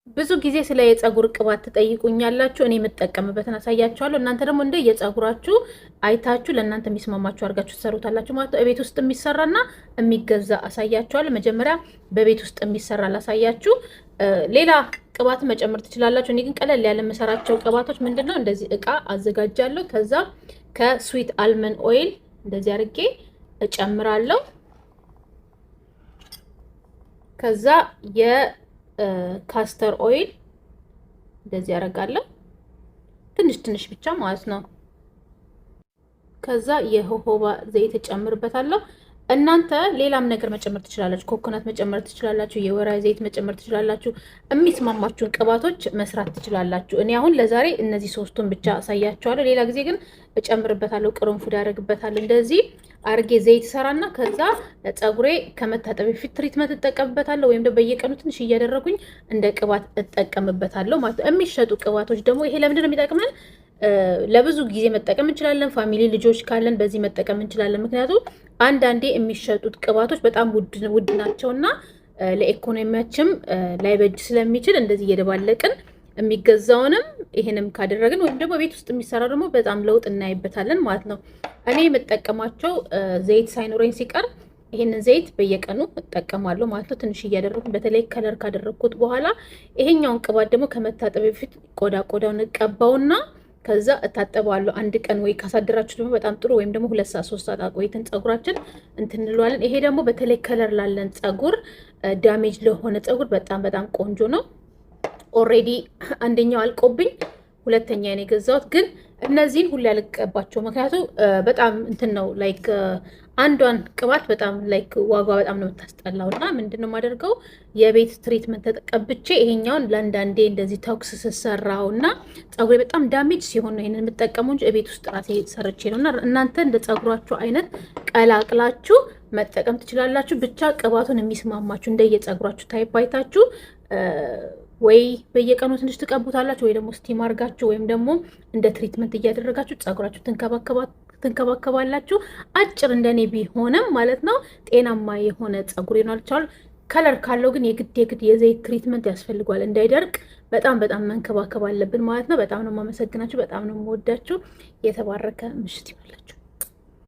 ብዙ ጊዜ ስለ የፀጉር ቅባት ትጠይቁኛላችሁ። እኔ የምጠቀምበትን አሳያችኋለሁ። እናንተ ደግሞ እንደ የፀጉራችሁ አይታችሁ ለእናንተ የሚስማማችሁ አድርጋችሁ ትሰሩታላችሁ ማለት ነው። በቤት ውስጥ የሚሰራና የሚገዛ አሳያችኋለሁ። መጀመሪያ በቤት ውስጥ የሚሰራ ላሳያችሁ። ሌላ ቅባት መጨመር ትችላላችሁ። እኔ ግን ቀለል ያለ የምሰራቸው ቅባቶች ምንድነው? እንደዚህ እቃ አዘጋጃለሁ። ከዛ ከስዊት አልመንድ ኦይል እንደዚህ አድርጌ እጨምራለሁ። ከዛ ካስተር ኦይል እንደዚህ ያደርጋለሁ ትንሽ ትንሽ ብቻ ማለት ነው። ከዛ የሆሆባ ዘይት እጨምርበታለሁ። እናንተ ሌላም ነገር መጨመር ትችላላችሁ። ኮኮናት መጨመር ትችላላችሁ። የወይራ ዘይት መጨመር ትችላላችሁ። የሚስማማችሁን ቅባቶች መስራት ትችላላችሁ። እኔ አሁን ለዛሬ እነዚህ ሶስቱን ብቻ አሳያችኋለሁ። ሌላ ጊዜ ግን እጨምርበታለሁ። ቅርንፉድ አደርግበታለሁ። እንደዚህ አርጌ ዘይት ሰራና ከዛ ፀጉሬ ከመታጠብ በፊት ትሪትመንት እጠቀምበታለሁ። ወይም ደግሞ በየቀኑ ትንሽ እያደረጉኝ እንደ ቅባት እጠቀምበታለሁ ማለት ነው። የሚሸጡ ቅባቶች ደግሞ ይሄ ለምንድን ነው የሚጠቅመን? ለብዙ ጊዜ መጠቀም እንችላለን። ፋሚሊ ልጆች ካለን በዚህ መጠቀም እንችላለን። ምክንያቱም አንዳንዴ የሚሸጡት ቅባቶች በጣም ውድ ናቸውና ለኢኮኖሚያችንም ላይበጅ ስለሚችል እንደዚህ እየደባለቅን የሚገዛውንም ይሄንም ካደረግን ወይም ደግሞ ቤት ውስጥ የሚሰራ ደግሞ በጣም ለውጥ እናይበታለን ማለት ነው። እኔ የምጠቀማቸው ዘይት ሳይኖረኝ ሲቀር ይሄንን ዘይት በየቀኑ እጠቀማለሁ ማለት ነው። ትንሽ እያደረኩ በተለይ ከለር ካደረኩት በኋላ ይሄኛውን ቅባት ደግሞ ከመታጠብ በፊት ቆዳውን እቀባውና ከዛ እታጠባለሁ። አንድ ቀን ወይ ካሳደራችሁ ደግሞ በጣም ጥሩ፣ ወይም ደግሞ 2 ሰዓት 3 ሰዓት አቆይተን ፀጉራችን እንትንለዋለን። ይሄ ደግሞ በተለይ ከለር ላለን ፀጉር፣ ዳሜጅ ለሆነ ፀጉር በጣም በጣም ቆንጆ ነው። ኦሬዲ አንደኛው አልቆብኝ ሁለተኛ ነው የገዛሁት። ግን እነዚህን ሁሉ ያልቀባቸው ምክንያቱም በጣም እንትን ነው ላይክ አንዷን ቅባት በጣም ላይክ ዋጋ በጣም ነው የምታስጠላው። እና ምንድነው የማደርገው የቤት ትሪትመንት ተቀብቼ ይሄኛውን ለአንዳንዴ እንደዚህ ተኩስ ስሰራው እና ፀጉሬ በጣም ዳሜጅ ሲሆን ነው ይሄንን የምጠቀመው እንጂ ቤት ውስጥ ራሴ ሰርቼ ነው። እና እናንተ እንደ ፀጉራችሁ አይነት ቀላቅላችሁ መጠቀም ትችላላችሁ። ብቻ ቅባቱን የሚስማማችሁ እንደየፀጉራችሁ ታይፕ አይታችሁ ወይ በየቀኑ ትንሽ ትቀቡታላችሁ፣ ወይ ደግሞ ስቲም አድርጋችሁ ወይም ደግሞ እንደ ትሪትመንት እያደረጋችሁ ፀጉራችሁ ትንከባከባላችሁ። አጭር እንደኔ ቢሆንም ማለት ነው ጤናማ የሆነ ፀጉር ይኖራችኋል። ከለር ካለው ግን የግድ የዘይት ትሪትመንት ያስፈልጓል እንዳይደርቅ በጣም መንከባከብ አለብን ማለት ነው። በጣም ነው የማመሰግናችሁ። በጣም ነው የምወዳችሁ። የተባረከ ምሽት ይሁንላችሁ።